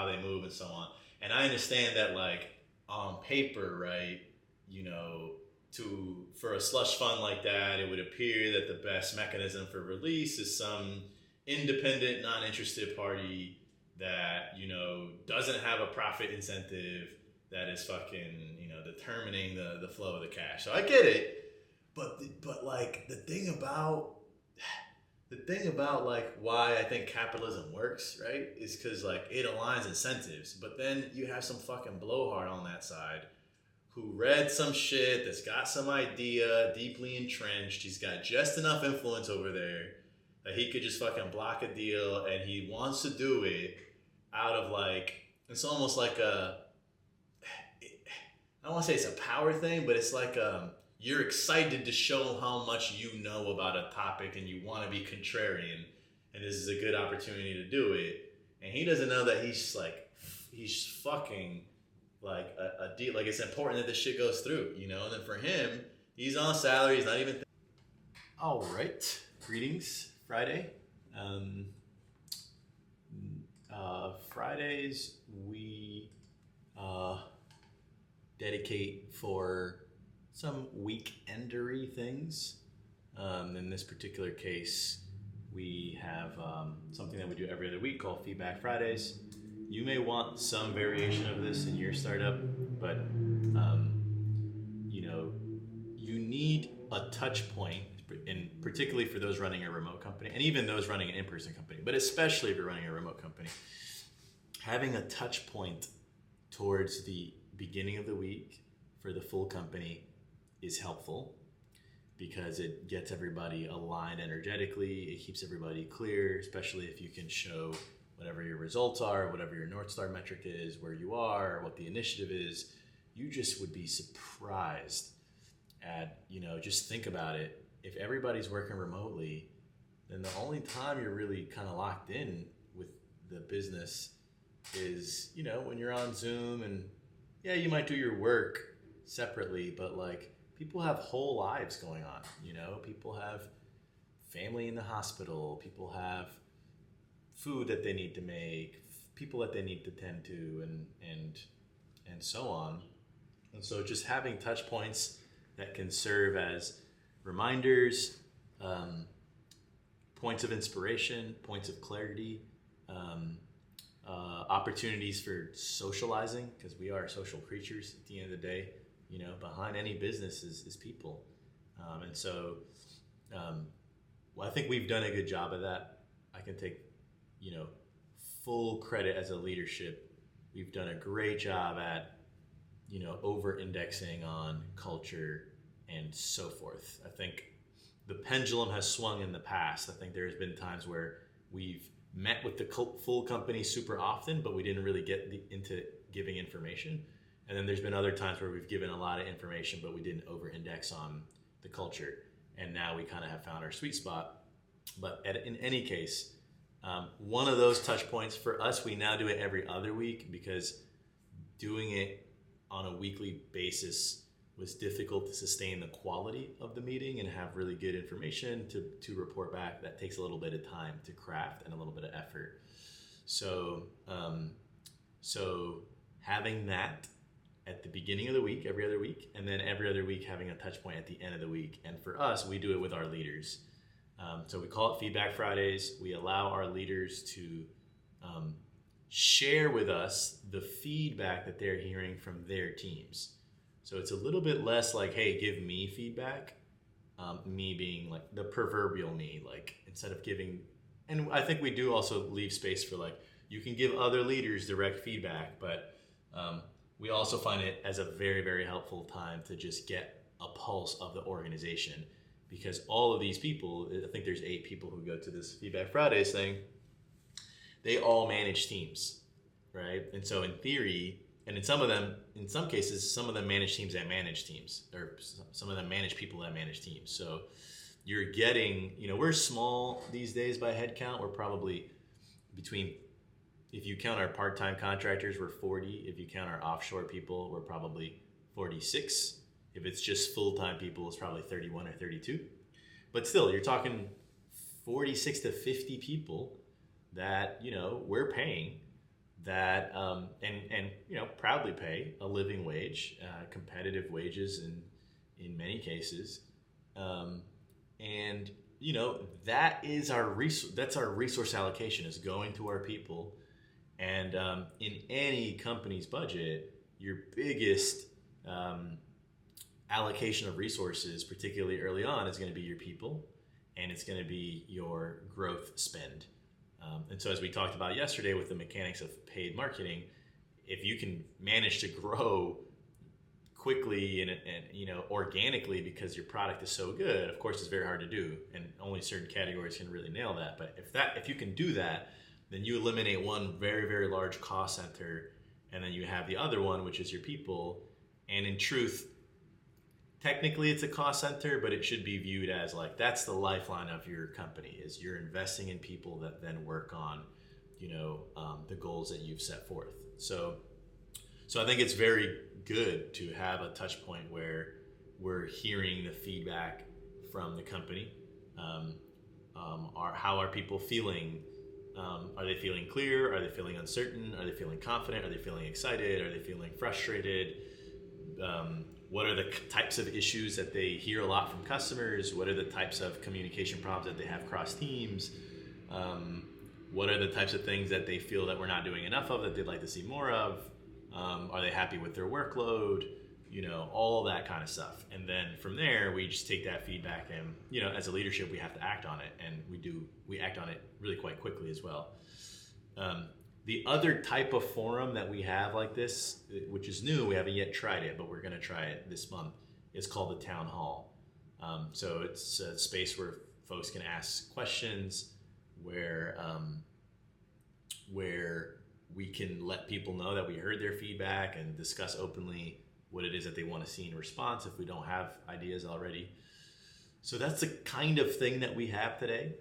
how they move and so on. And I understand that, like, on paper, right, you know, for a slush fund like that, it would appear that the best mechanism for release is some independent, non-interested party that, you know, doesn't have a profit incentive, that is fucking, you know, determining the flow of the cash. So I get it, but like the thing about like why I think capitalism works, right, is because like it aligns incentives. But then you have some fucking blowhard on that side who read some shit, that's got some idea deeply entrenched. He's got just enough influence over there that he could just fucking block a deal, and he wants to do it out of like, it's almost like I don't want to say it's a power thing, but it's like you're excited to show how much you know about a topic and you want to be contrarian, and this is a good opportunity to do it. And he doesn't know that he's fucking like a deal. Like, it's important that this shit goes through, you know. And then for him, he's on salary. He's not even. All right, greetings, Friday. Fridays we dedicate for some weekendery things. In this particular case, we have something that we do every other week called Feedback Fridays. You may want some variation of this in your startup, but you know, you need a touch point, and particularly for those running a remote company, and even those running an in-person company, but especially if you're running a remote company, having a touch point towards the beginning of the week for the full company is helpful, because it gets everybody aligned energetically. It keeps everybody clear, especially if you can show whatever your results are, whatever your North Star metric is, where you are, what the initiative is. You just would be surprised at, you know, just think about it. If everybody's working remotely, then the only time you're really kind of locked in with the business is, you know, when you're on Zoom, and yeah, you might do your work separately, but like, people have whole lives going on, you know. People have family in the hospital, people have food that they need to make, people that they need to tend to, and so on. And so just having touch points that can serve as reminders, points of inspiration, points of clarity, opportunities for socializing, because we are social creatures at the end of the day. You know, behind any business is people. And so well, I think we've done a good job of that. I can take, you know, full credit as a leadership. We've done a great job at, you know, over-indexing on culture and so forth. I think the pendulum has swung in the past. I think there's been times where we've met with the full company super often, but we didn't really get into giving information. And then there's been other times where we've given a lot of information, but we didn't over-index on the culture. And now we kind of have found our sweet spot. But in any case, one of those touch points for us, we now do it every other week, because doing it on a weekly basis was difficult to sustain the quality of the meeting and have really good information to report back. That takes a little bit of time to craft and a little bit of effort. So, so having that at the beginning of the week, every other week, and then every other week having a touch point at the end of the week. And for us, we do it with our leaders. So we call it Feedback Fridays. We allow our leaders to share with us the feedback that they're hearing from their teams. So it's a little bit less like, hey, give me feedback. Me being like the proverbial me, like, instead of giving, and I think we do also leave space for, like, you can give other leaders direct feedback, but we also find it as a very, very helpful time to just get a pulse of the organization, because all of these people, I think there's 8 people who go to this Feedback Fridays thing, they all manage teams, right? And so in theory, and in some cases, some of them manage teams that manage teams, or some of them manage people that manage teams. So you're getting, you know, we're small these days by head count. We're probably between, if you count our part-time contractors, we're 40. If you count our offshore people, we're probably 46. If it's just full-time people, it's probably 31 or 32. But still, you're talking 46 to 50 people that, you know, we're paying, that and proudly pay a living wage, competitive wages in many cases, and that is that's our resource allocation, is going to our people. And in any company's budget, your biggest allocation of resources, particularly early on, is going to be your people, and it's going to be your growth spend. And so, as we talked about yesterday with the mechanics of paid marketing, if you can manage to grow quickly and organically because your product is so good, of course it's very hard to do, and only certain categories can really nail that. But if you can do that, then you eliminate one very, very large cost center, and then you have the other one, which is your people. And in truth, technically it's a cost center, but it should be viewed as like, that's the lifeline of your company, is you're investing in people that then work on the goals that you've set forth. So I think it's very good to have a touch point where we're hearing the feedback from the company. How are people feeling? Are they feeling clear? Are they feeling uncertain? Are they feeling confident? Are they feeling excited? Are they feeling frustrated? What are the types of issues that they hear a lot from customers? What are the types of communication problems that they have cross teams? What are the types of things that they feel that we're not doing enough of, that they'd like to see more of? Are they happy with their workload? All that kind of stuff. And then from there, we just take that feedback, and, as a leadership, we have to act on it. And we act on it really quite quickly as well. The other type of forum that we have like this, which is new, we haven't yet tried it, but we're going to try it this month, is called the town hall. So it's a space where folks can ask questions, where we can let people know that we heard their feedback and discuss openly what it is that they want to see in response if we don't have ideas already. So that's the kind of thing that we have today.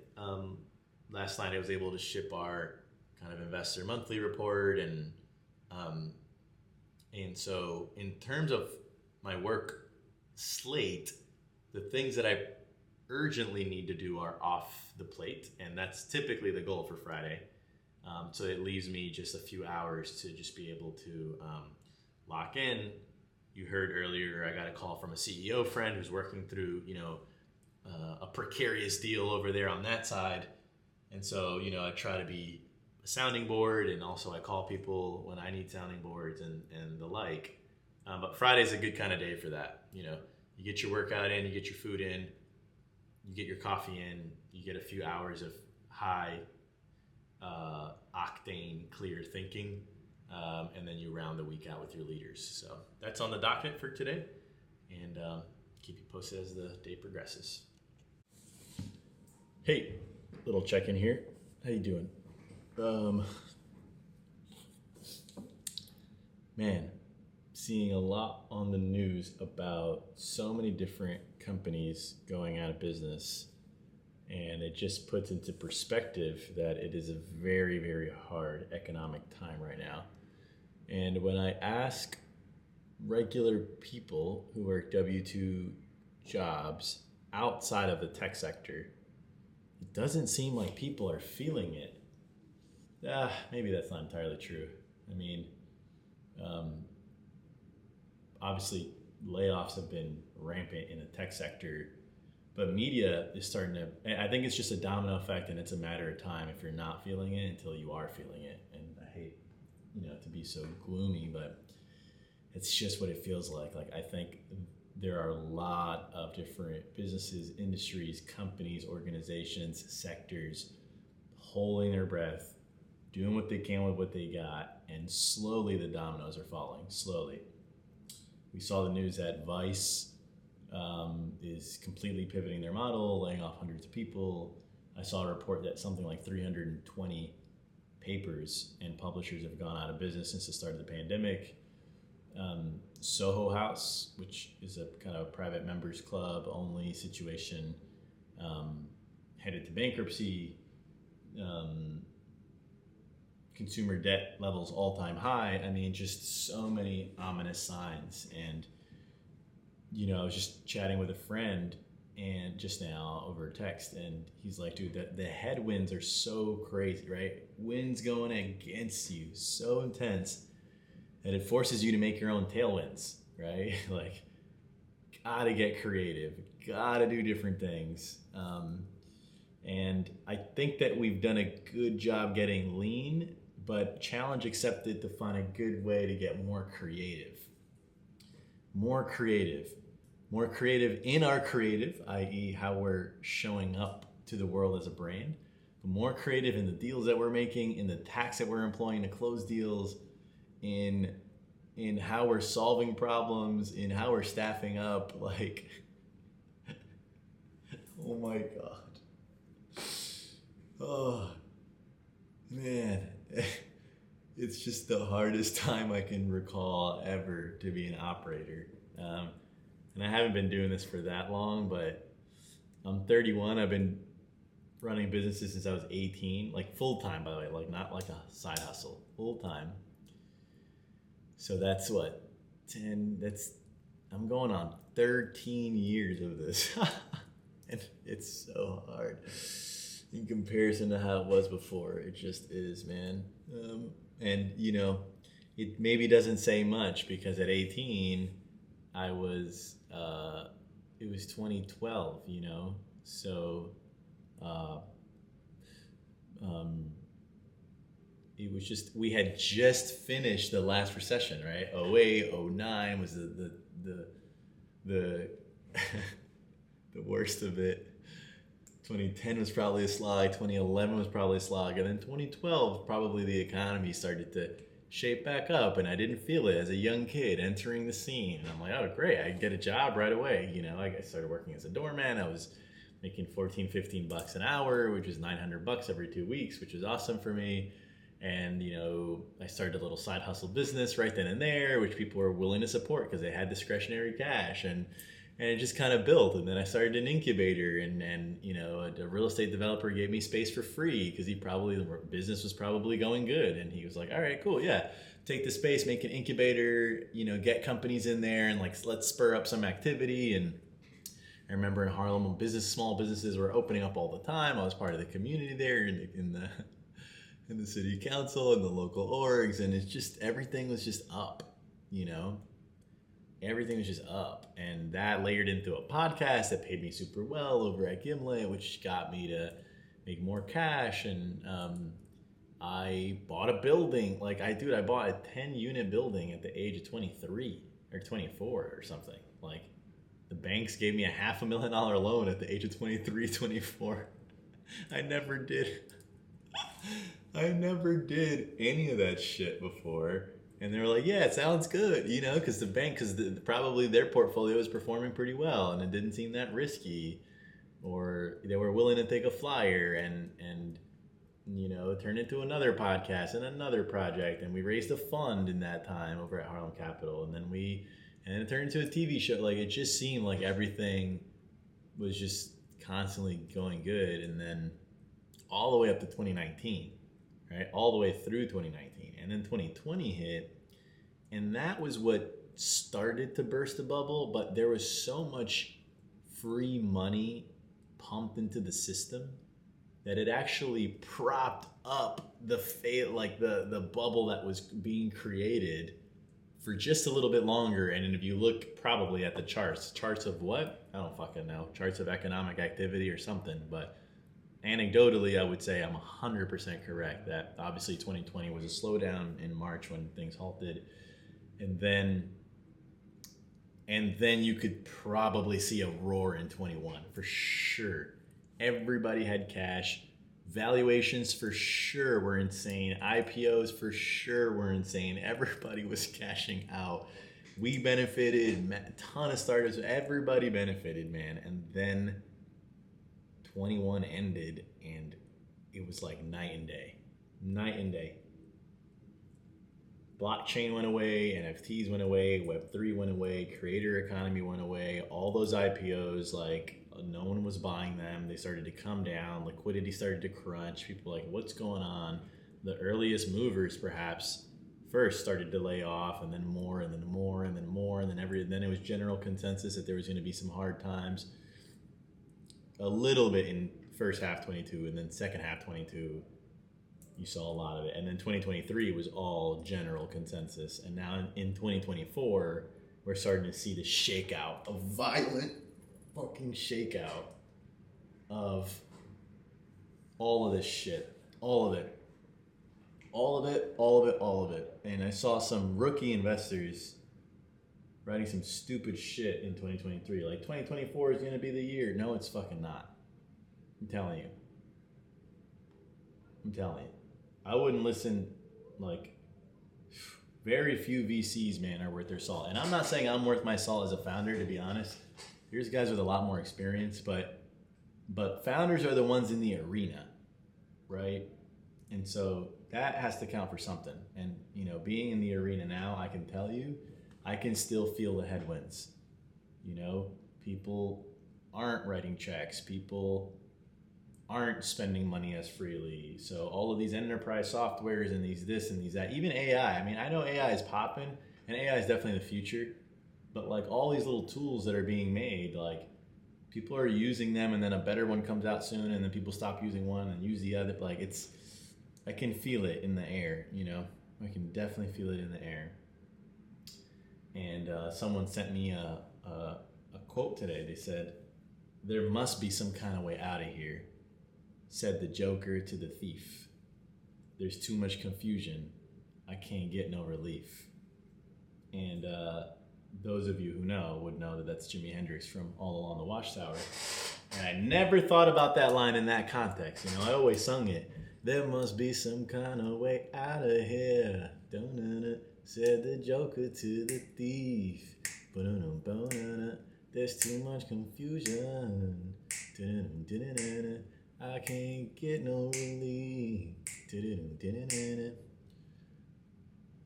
Last night I was able to ship our kind of investor monthly report, and so in terms of my work slate, the things that I urgently need to do are off the plate, and that's typically the goal for Friday. So it leaves me just a few hours to just be able to lock in. You heard earlier, I got a call from a CEO friend who's working through, a precarious deal over there on that side. And so, I try to be a sounding board, and also I call people when I need sounding boards and the like. But Friday's a good kind of day for that. You get your workout in, you get your food in, you get your coffee in, you get a few hours of high octane, clear thinking, and then you round the week out with your leaders. So that's on the docket for today, and keep you posted as the day progresses. Hey, little check-in here. How you doing? Man, seeing a lot on the news about so many different companies going out of business, and it just puts into perspective that it is a very, very hard economic time right now. And when I ask regular people who work W-2 jobs outside of the tech sector, it doesn't seem like people are feeling it. Maybe that's not entirely true. I mean, obviously layoffs have been rampant in the tech sector, but media is starting to, I think it's just a domino effect, and it's a matter of time if you're not feeling it until you are feeling it. And I hate, to be so gloomy, but it's just what it feels like. Like, I think there are a lot of different businesses, industries, companies, organizations, sectors holding their breath, doing what they can with what they got, and slowly the dominoes are falling, slowly. We saw the news that Vice is completely pivoting their model, laying off hundreds of people. I saw a report that something like 320 papers and publishers have gone out of business since the start of the pandemic. Soho House, which is a kind of private members club only situation, headed to bankruptcy. Consumer debt levels all-time high. I mean, just so many ominous signs. And I was just chatting with a friend and just now over text, and he's like, dude, the headwinds are so crazy, right? Winds going against you so intense that it forces you to make your own tailwinds, right? Like, gotta get creative, gotta do different things. And I think that we've done a good job getting lean, but challenge accepted to find a good way to get more creative. More creative in our creative, i.e. how we're showing up to the world as a brand, but more creative in the deals that we're making, in the tax that we're employing to close deals, in how we're solving problems, in how we're staffing up. Like, oh my God. Oh, man. It's just the hardest time I can recall ever to be an operator. And I haven't been doing this for that long, but I'm 31. I've been running businesses since I was 18, like full time, by the way, like not like a side hustle, full time. So that's what, I'm going on 13 years of this. And it's so hard in comparison to how it was before. It just is, man. And you know, it maybe doesn't say much because at 18, it was 2012, you know? So, it was just, we had just finished the last recession, right? 08, 09 was the the worst of it. 2010 was probably a slog, 2011 was probably a slog, and then 2012, probably the economy started to shape back up, and I didn't feel it as a young kid entering the scene. And I'm like, oh, great, I get a job right away. You know, I started working as a doorman. I was making $14-15 an hour, which is $900 every 2 weeks, which was awesome for me. And, you know, I started a little side hustle business right then and there, which people were willing to support because they had discretionary cash. And it just kind of built. And then I started an incubator, and you know, a real estate developer gave me space for free because the business was probably going good. And he was like, all right, cool, yeah, take the space, make an incubator, you know, get companies in there, and like, let's spur up some activity. And I remember in Harlem, small businesses were opening up all the time. I was part of the community there in the city council and the local orgs, and it's just, everything was just up, you know. Everything was just up, and that layered into a podcast that paid me super well over at Gimlet, which got me to make more cash. And I bought a building. I bought a 10-unit building at the age of 23 or 24 or something. Like, the banks gave me a $500,000 loan at the age of 23, 24. I never did any of that shit before. And they were like, yeah, it sounds good, you know, because probably their portfolio was performing pretty well and it didn't seem that risky, or they were willing to take a flyer and you know, turn into another podcast and another project. And we raised a fund in that time over at Harlem Capital. And then it turned into a TV show. Like, it just seemed like everything was just constantly going good. And then all the way up to 2019, right? All the way through 2019. And then 2020 hit, and that was what started to burst the bubble. But there was so much free money pumped into the system that it actually propped up the bubble that was being created for just a little bit longer. And if you look probably at the charts of what? I don't fucking know. Charts of economic activity or something, but anecdotally, I would say I'm 100% correct that obviously 2020 was a slowdown in March when things halted. And then you could probably see a roar in 21 for sure. Everybody had cash. Valuations for sure were insane. IPOs for sure were insane. Everybody was cashing out. We benefited, a ton of startups, everybody benefited, man. And then 21 ended, and it was like night and day. Blockchain went away, NFTs went away, Web3 went away, creator economy went away. All those IPOs, like, no one was buying them. They started to come down. Liquidity started to crunch. People were like, what's going on? The earliest movers, perhaps, first started to lay off, and then more, and then more, and then more, and then it was general consensus that there was going to be some hard times. a little bit in first half 22, and then second half 22, you saw a lot of it. And then 2023 was all general consensus. And now in 2024, we're starting to see the shakeout, a violent fucking shakeout of all of this shit. All of it. All of it, all of it, all of it. And I saw some rookie investors writing some stupid shit in 2023. Like 2024 is going to be the year. No, it's fucking not. I'm telling you. I wouldn't listen, like, very few VCs, man, are worth their salt. And I'm not saying I'm worth my salt as a founder, to be honest. Here's guys with a lot more experience, but founders are the ones in the arena, right? And so that has to count for something. And, you know, being in the arena now, I can tell you, I can still feel the headwinds. You know, people aren't writing checks. People aren't spending money as freely. So all of these enterprise softwares and these this and these that, even AI. I mean, I know AI is popping and AI is definitely the future, but like all these little tools that are being made, like people are using them and then a better one comes out soon and then people stop using one and use the other. Like I can feel it in the air, you know, I can definitely feel it in the air. And someone sent me a quote today. They said, "There must be some kind of way out of here," said the Joker to the thief. "There's too much confusion. I can't get no relief." And those of you who know would know that that's Jimi Hendrix from All Along the Watchtower. And I never thought about that line in that context. You know, I always sung it. "There must be some kind of way out of here. Dun-dun-dun," said the Joker to the thief. "Ba-dun-dun-ba-dun-dun. There's too much confusion. Dun-dun-dun-dun-dun. I can't get no relief."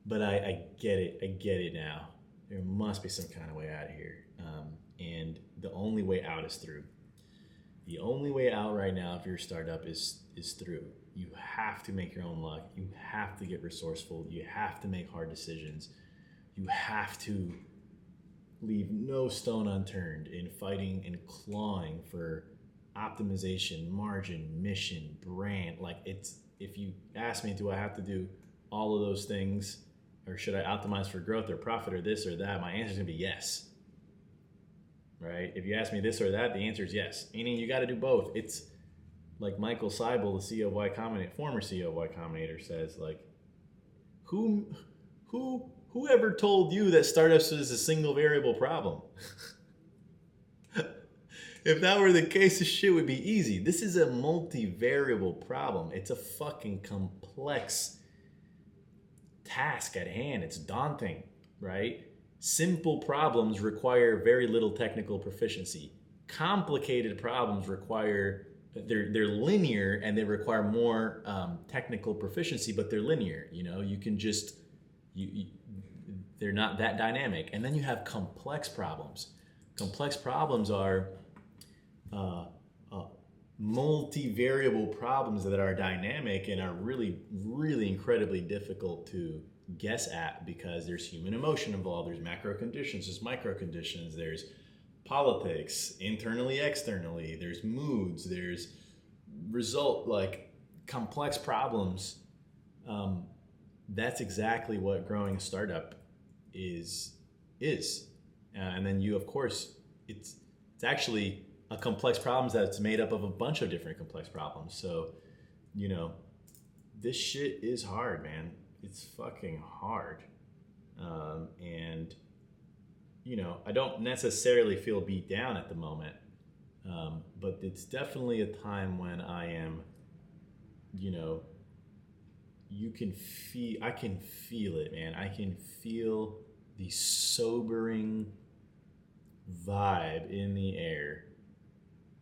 But I get it now. There must be some kind of way out of here. And the only way out is through. The only way out right now if you're a startup is through. You have to make your own luck. You have to get resourceful. You have to make hard decisions. You have to leave no stone unturned in fighting and clawing for optimization, margin, mission, brand. Like if you ask me, do I have to do all of those things, or should I optimize for growth or profit or this or that? My answer is gonna be yes. Right? If you ask me this or that, the answer is yes. Meaning you got to do both. It's like Michael Seibel, the CEO of Y Combinator, former CEO of Y Combinator, says, like, whoever told you that startups is a single variable problem? If that were the case, this shit would be easy. This is a multi-variable problem. It's a fucking complex task at hand. It's daunting, right? Simple problems require very little technical proficiency. Complicated problems require, they're linear and they require more technical proficiency, but they're linear. You know, you can just, they're not that dynamic. And then you have complex problems. Complex problems are multi-variable problems that are dynamic and are really, really incredibly difficult to guess at because there's human emotion involved. There's macro conditions, there's micro conditions, there's politics, internally, externally, there's moods, there's result, like complex problems. That's exactly what growing a startup is. And then you, of course, it's actually a complex problem that's made up of a bunch of different complex problems. So, you know, this shit is hard, man. It's fucking hard. And, you know, I don't necessarily feel beat down at the moment. But it's definitely a time when I am, you know, I can feel it, man. I can feel the sobering vibe in the air.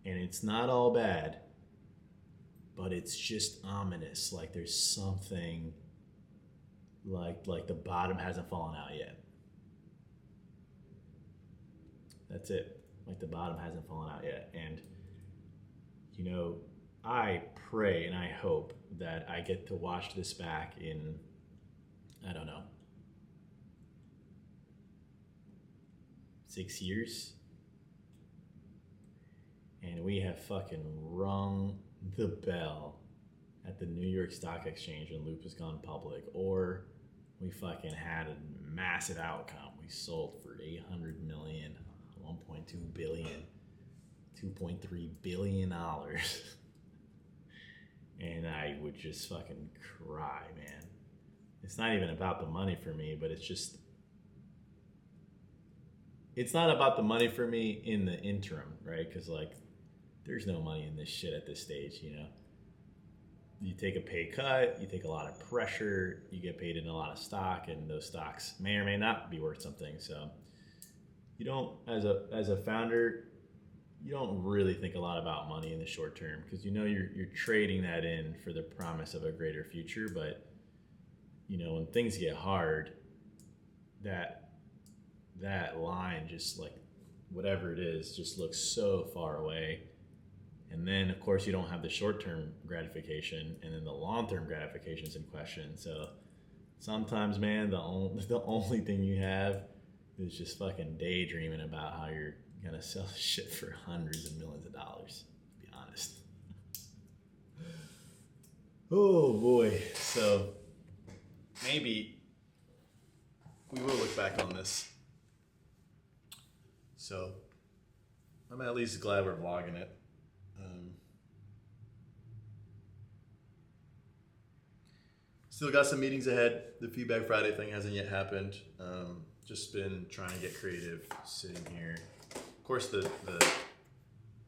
And it's not all bad, but it's just ominous. Like there's something like the bottom hasn't fallen out yet. That's it. Like the bottom hasn't fallen out yet. And, you know, I pray and I hope that I get to watch this back in, I don't know, 6 years. and we have fucking rung the bell at the New York Stock Exchange when Loop has gone public, or we fucking had a massive outcome. We sold for $800 million, $1.2 billion, $2.3 billion. And I would just fucking cry, man. It's not even about the money for me, but it's not about the money for me in the interim, right? Because, like, there's no money in this shit at this stage, you know? You take a pay cut, you take a lot of pressure, you get paid in a lot of stock, and those stocks may or may not be worth something. So you don't, as a founder, you don't really think a lot about money in the short term, because you know you're trading that in for the promise of a greater future. But you know, when things get hard, that line, just like whatever it is, just looks so far away. And then of course you don't have the short-term gratification, and then the long-term gratification is in question. So sometimes, man, the only thing you have is just fucking daydreaming about how you're gonna sell shit for hundreds of millions of dollars, to be honest. Oh boy. So maybe we will look back on this. So I'm at least glad we're vlogging it. Still got some meetings ahead. The Feedback Friday thing hasn't yet happened. Just been trying to get creative sitting here. Of course, the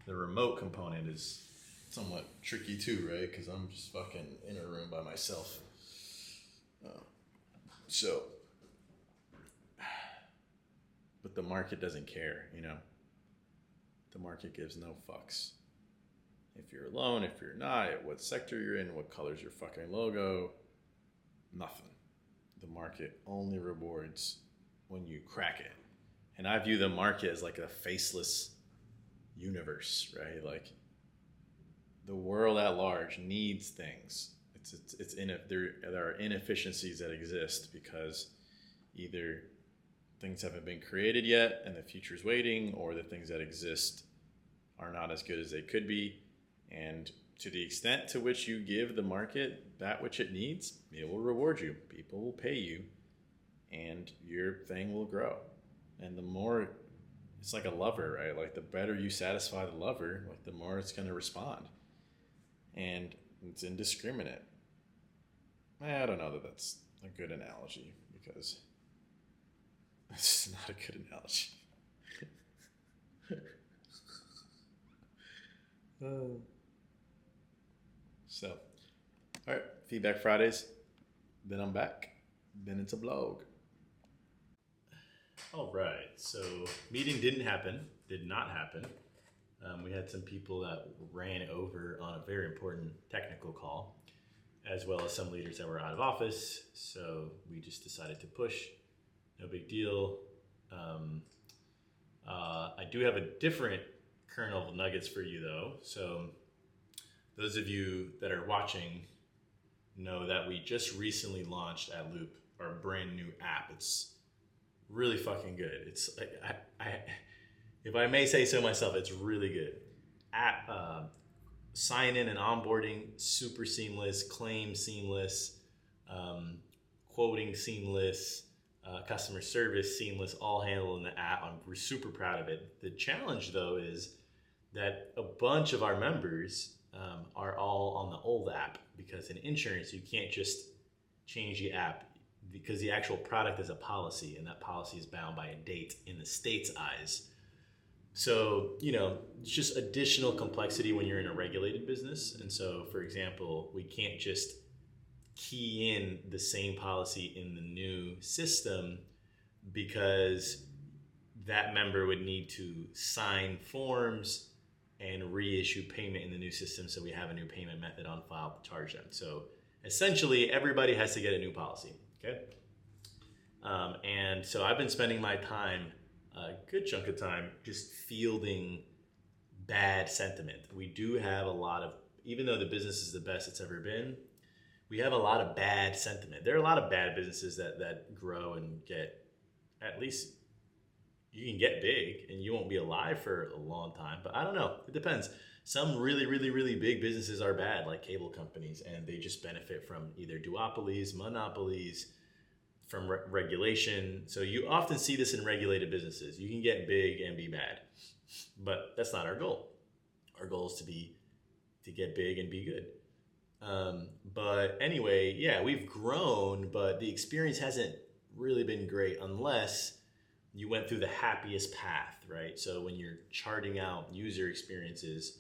remote component is somewhat tricky too, right? Because I'm just fucking in a room by myself. But the market doesn't care, you know? The market gives no fucks. If you're alone, if you're not, what sector you're in, what color's your fucking logo, nothing. The market only rewards when you crack it. And I view the market as like a faceless universe, right? Like the world at large needs things. There are inefficiencies that exist because either things haven't been created yet and the future's waiting, or the things that exist are not as good as they could be. And to the extent to which you give the market that which it needs, it will reward you. People will pay you, and your thing will grow. And the more, it's like a lover, right? Like the better you satisfy the lover, like the more it's going to respond. And it's indiscriminate. I don't know that that's a good analogy, because it's not a good analogy. So, all right, Feedback Fridays. Then I'm back. Then it's a vlog. All right, so meeting did not happen. We had some people that ran over on a very important technical call, as well as some leaders that were out of office. So we just decided to push. No big deal. I do have a different kernel of nuggets for you though. So those of you that are watching know that we just recently launched at Loop our brand new app. It's really fucking good. It's if I may say so myself, it's really good. App sign in and onboarding super seamless, claim seamless, quoting seamless, customer service seamless, all handled in the app. We're super proud of it. The challenge though is that a bunch of our members are all on the old app, because in insurance you can't just change the app, because the actual product is a policy, and that policy is bound by a date in the state's eyes. So, you know, it's just additional complexity when you're in a regulated business. And so, for example, we can't just key in the same policy in the new system, because that member would need to sign forms and reissue payment in the new system, so we have a new payment method on file to charge them. So essentially everybody has to get a new policy, okay? And so I've been spending my time, a good chunk of time, just fielding bad sentiment. We do have a lot of, even though the business is the best it's ever been, we have a lot of bad sentiment. There are a lot of bad businesses that grow and get, at least, you can get big and you won't be alive for a long time. But I don't know. It depends. Some really, really, really big businesses are bad, like cable companies, and they just benefit from either duopolies, monopolies, from regulation. So you often see this in regulated businesses. You can get big and be bad, but that's not our goal. Our goal is to get big and be good. But anyway, yeah, we've grown, but the experience hasn't really been great unless you went through the happiest path, right? So when you're charting out user experiences,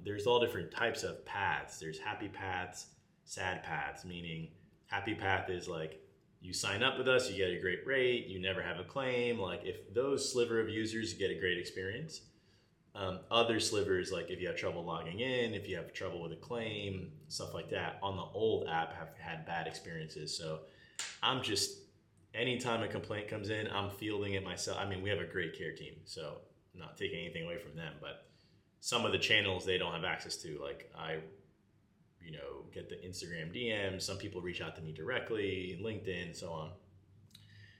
there's all different types of paths. There's happy paths, sad paths, meaning happy path is like you sign up with us, you get a great rate, you never have a claim. Like if those sliver of users get a great experience. Other slivers, like if you have trouble logging in, if you have trouble with a claim, stuff like that, on the old app have had bad experiences. So I'm just, anytime a complaint comes in, I'm fielding it myself. I mean, we have a great care team, so I'm not taking anything away from them, but some of the channels they don't have access to, like I, get the Instagram DM, some people reach out to me directly, LinkedIn, so on.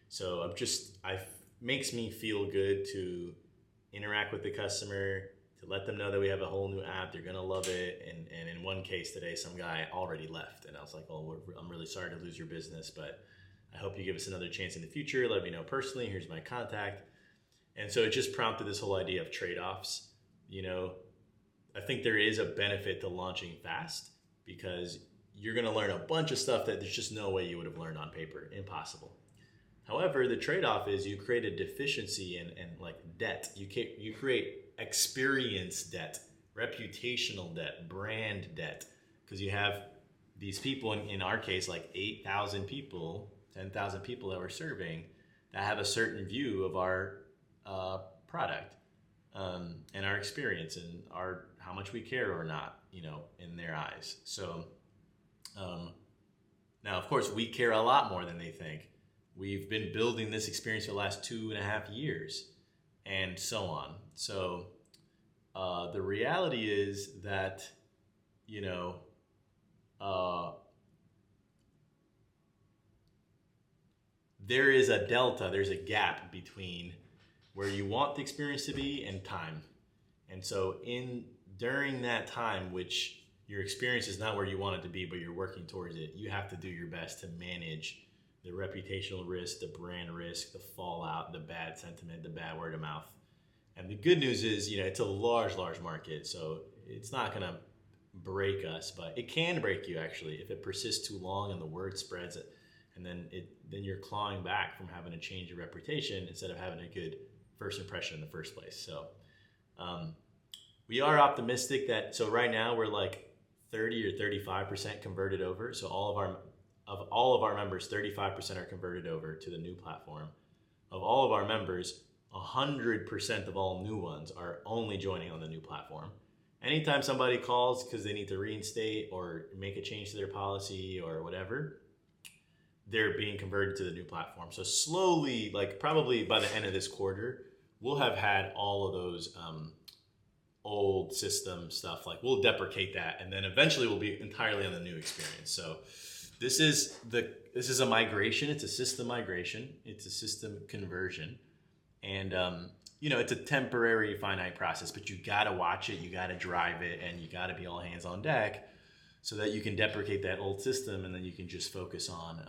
So makes me feel good to interact with the customer, to let them know that we have a whole new app, they're gonna love it. And in one case today, some guy already left, and I was like, well, I'm really sorry to lose your business, but I hope you give us another chance in the future. Let me know personally, here's my contact. And so it just prompted this whole idea of trade-offs. I think there is a benefit to launching fast because you're gonna learn a bunch of stuff that there's just no way you would have learned on paper, impossible. However, the trade-off is you create a deficiency and like debt. You create experience debt, reputational debt, brand debt, because you have these people, in our case, like 8,000 people, 10,000 people that we're serving that have a certain view of our product and our experience and how much we care or not, in their eyes. So now, of course, we care a lot more than they think. We've been building this experience for the last 2.5 years and so on. So the reality is that, there is a delta, there's a gap between where you want the experience to be and time. And so during that time, which your experience is not where you want it to be, but you're working towards it, you have to do your best to manage the reputational risk, the brand risk, the fallout, the bad sentiment, the bad word of mouth. And the good news is, it's a large, large market. So it's not going to break us, but it can break you actually if it persists too long and the word spreads it. And then you're clawing back from having to change your reputation instead of having a good first impression in the first place. So we are optimistic so right now we're like 30 or 35% converted over. So of all of our members, 35% are converted over to the new platform. Of all of our members, 100% of all new ones are only joining on the new platform. Anytime somebody calls because they need to reinstate or make a change to their policy or whatever, they're being converted to the new platform. So slowly, like probably by the end of this quarter, we'll have had all of those old system stuff. Like we'll deprecate that, and then eventually we'll be entirely on the new experience. So this is a migration. It's a system migration. It's a system conversion, and it's a temporary, finite process. But you got to watch it. You got to drive it, and you got to be all hands on deck, so that you can deprecate that old system, and then you can just focus on,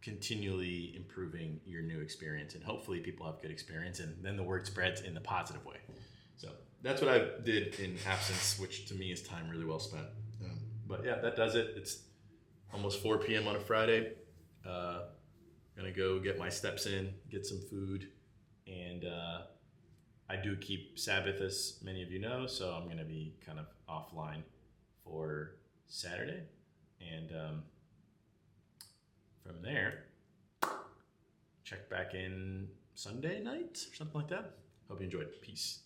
continually improving your new experience, and hopefully people have good experience, and then the word spreads in the positive way. So that's what I did in absence, which to me is time really well spent. But yeah, that does it. It's almost 4 p.m. on a Friday. Gonna go get my steps in, get some food, and I do keep Sabbath, as many of you know, so I'm gonna be kind of offline for Saturday, and from there, check back in Sunday night or something like that. Hope you enjoyed. Peace.